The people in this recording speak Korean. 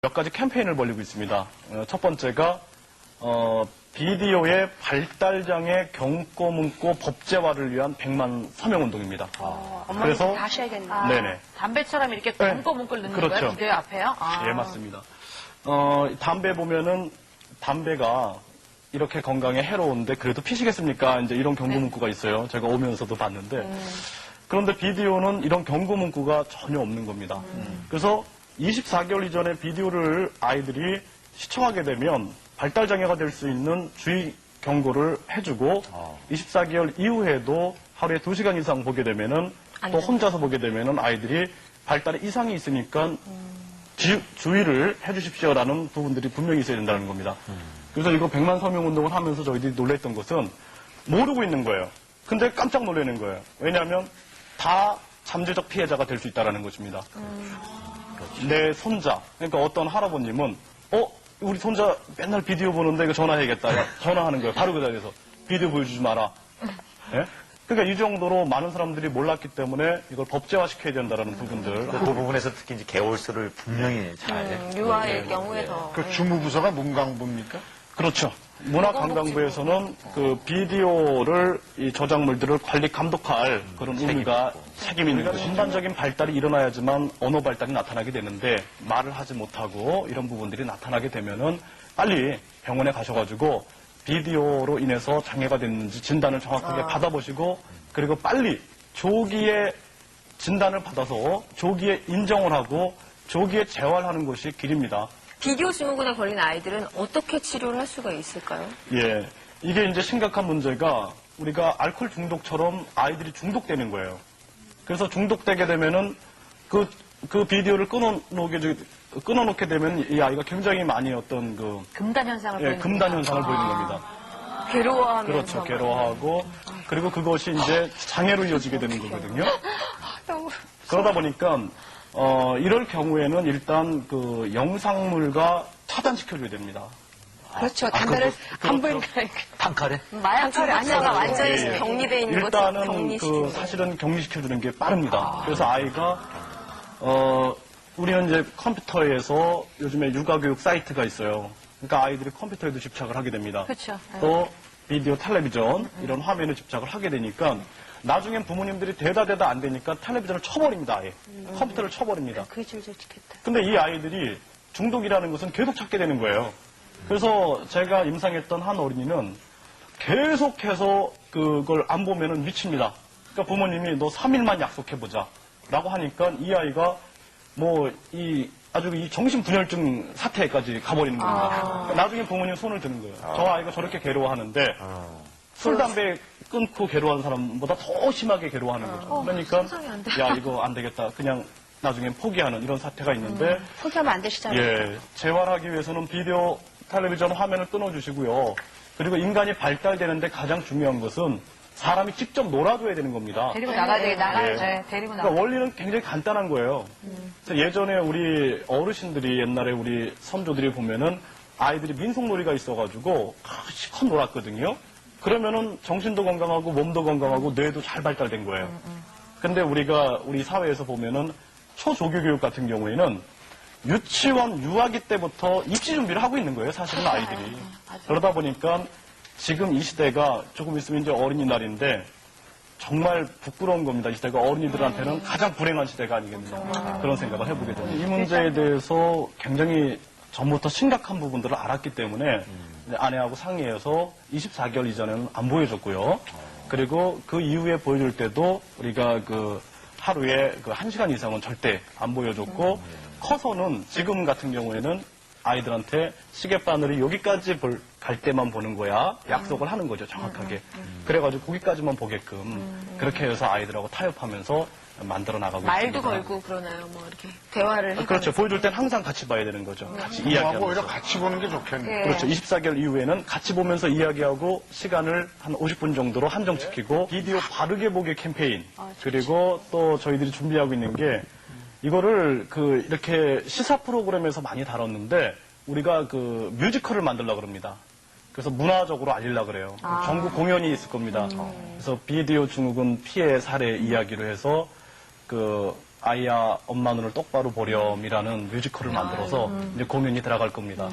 몇 가지 캠페인을 벌이고 있습니다. 첫 번째가 비디오의 발달장애 경고 문구 법제화를 위한 100만 서명 운동입니다. 그래서 다시 해야겠네. 네네. 담배처럼 이렇게 광고 문구를 넣는 그렇죠. 거예요? 비디오 앞에요? 예, 맞습니다. 담배 보면은 담배가 이렇게 건강에 해로운데 그래도 피시겠습니까? 이제 이런 경고 문구가 있어요. 제가 오면서도 봤는데. 그런데 비디오는 이런 경고 문구가 전혀 없는 겁니다. 그래서 24개월 이전에 비디오를 아이들이 시청하게 되면 발달장애가 될 수 있는 주의 경고를 해주고 24개월 이후에도 하루에 2시간 이상 보게 되면은 또 혼자서 보게 되면은 아이들이 발달에 이상이 있으니까 주의를 해주십시오라는 부분들이 분명히 있어야 된다는 겁니다. 그래서 이거 100만 서명 운동을 하면서 저희들이 놀랬던 것은 모르고 있는 거예요. 근데 깜짝 놀라는 거예요. 왜냐하면 다 잠재적 피해자가 될 수 있다는 것입니다. 내 손자, 그러니까 어떤 할아버님은 우리 손자 맨날 비디오 보는데 이거 전화해야겠다. 야, 전화하는 거예요. 바로 그 자리에서. 비디오 보여주지 마라. 예? 그러니까 이 정도로 많은 사람들이 몰랐기 때문에 이걸 법제화시켜야 된다는 부분들. 그 부분에서 특히 이제 개월수를 분명히 잘. 유아의 경우에 더. 그 주무부서가 문광부입니까? 그렇죠. 문화관광부에서는 그 비디오를 이 저작물들을 관리 감독할 그런 의미가 책임이 있는 거죠. 전반적인 발달이 일어나야지만 언어 발달이 나타나게 되는데 말을 하지 못하고 이런 부분들이 나타나게 되면은 빨리 병원에 가셔가지고 비디오로 인해서 장애가 됐는지 진단을 정확하게 받아보시고 그리고 빨리 조기에 진단을 받아서 조기에 인정을 하고 조기에 재활하는 것이 길입니다. 비디오 증후군에 걸린 아이들은 어떻게 치료를 할 수가 있을까요? 예. 이게 이제 심각한 문제가 우리가 알코올 중독처럼 아이들이 중독되는 거예요. 그래서 중독되게 되면은 그 비디오를 끊어놓게 되면 이 아이가 굉장히 많이 어떤 금단 현상을 보이는 금단 현상을 보이는 겁니다. 괴로워하면서. 그렇죠. 괴로워하고 그리고 그것이 이제 장애로 이어지게 되는 거거든요. 그러다 보니까 이럴 경우에는 일단 그 영상물과 차단시켜줘야 됩니다. 그렇죠. 담배를 한 번. 탄칼에? 마약 중독자가 완전히 예, 예. 격리되어 있는 것을 일단은 격리시키는 사실은 격리시켜주는 게 빠릅니다. 그래서 아이가 우리는 이제 컴퓨터에서 요즘에 육아교육 사이트가 있어요. 그러니까 아이들이 컴퓨터에도 집착을 하게 됩니다. 그렇죠. 또 비디오, 텔레비전 이런 화면에 집착을 하게 되니까 나중엔 부모님들이 되다 안 되니까 텔레비전을 쳐버립니다. 아예. 컴퓨터를 쳐버립니다. 그게 제일 좋겠다. 근데 이 아이들이 중독이라는 것은 계속 찾게 되는 거예요. 그래서 제가 임상했던 한 어린이는 계속해서 그걸 안 보면은 미칩니다. 그러니까 부모님이 너 3일만 약속해보자 라고 하니까 이 아이가 아주 이 정신분열증 사태까지 가버리는 겁니다. 그러니까 나중에 부모님 손을 드는 거예요. 저 아이가 저렇게 괴로워하는데 술, 담배 끊고 괴로워하는 사람보다 더 심하게 괴로워하는 거죠. 그러니까 야 이거 안 되겠다. 그냥 나중에 포기하는 이런 사태가 있는데 포기하면 안 되시잖아요. 예, 재활하기 위해서는 비디오, 텔레비전 화면을 끊어주시고요. 그리고 인간이 발달되는데 가장 중요한 것은 사람이 직접 놀아줘야 되는 겁니다. 데리고 나가야 되겠다. 나가야죠. 네, 데리고 그러니까 나가. 원리는 굉장히 간단한 거예요. 그래서 예전에 우리 어르신들이 옛날에 우리 선조들이 보면은 아이들이 민속놀이가 있어가지고 실컷 놀았거든요. 그러면은 정신도 건강하고 몸도 건강하고 뇌도 잘 발달된 거예요. 근데 우리 사회에서 보면은 초조교 교육 같은 경우에는 유치원, 유아기 때부터 입시 준비를 하고 있는 거예요, 사실은 아이들이. 그러다 보니까 지금 이 시대가 조금 있으면 이제 어린이날인데 정말 부끄러운 겁니다. 이 시대가 어린이들한테는 가장 불행한 시대가 아니겠느냐. 그런 생각을 해보게 됩니다. 이 문제에 대해서 굉장히 전부터 심각한 부분들을 알았기 때문에 아내하고 상의해서 24개월 이전에는 안 보여줬고요. 그리고 그 이후에 보여줄 때도 우리가 하루에 1시간 이상은 절대 안 보여줬고 커서는 지금 같은 경우에는 아이들한테 시계바늘이 여기까지 갈 때만 보는 거야 약속을 하는 거죠, 정확하게. 그래가지고 거기까지만 보게끔 그렇게 해서 아이들하고 타협하면서 만들어 나가고 말도 있습니다. 걸고 그러나요? 이렇게 대화를 해. 그렇죠. 보여줄 땐 항상 같이 봐야 되는 거죠. 같이 하고 이야기하면서. 오히려 같이 보는 게 좋겠네. 그렇죠. 24개월 이후에는 같이 보면서 이야기하고 시간을 한 50분 정도로 한정시키고 비디오 바르게 보기 캠페인 그리고 또 저희들이 준비하고 있는 게 이거를 이렇게 시사 프로그램에서 많이 다뤘는데 우리가 뮤지컬을 만들려고 합니다. 그래서 문화적으로 알리려고 그래요. 전국 공연이 있을 겁니다. 그래서 비디오 증후군 피해 사례 이야기로 해서 아이야 엄마 눈을 똑바로 보렴이라는 뮤지컬을 만들어서 이제 공연이 들어갈 겁니다.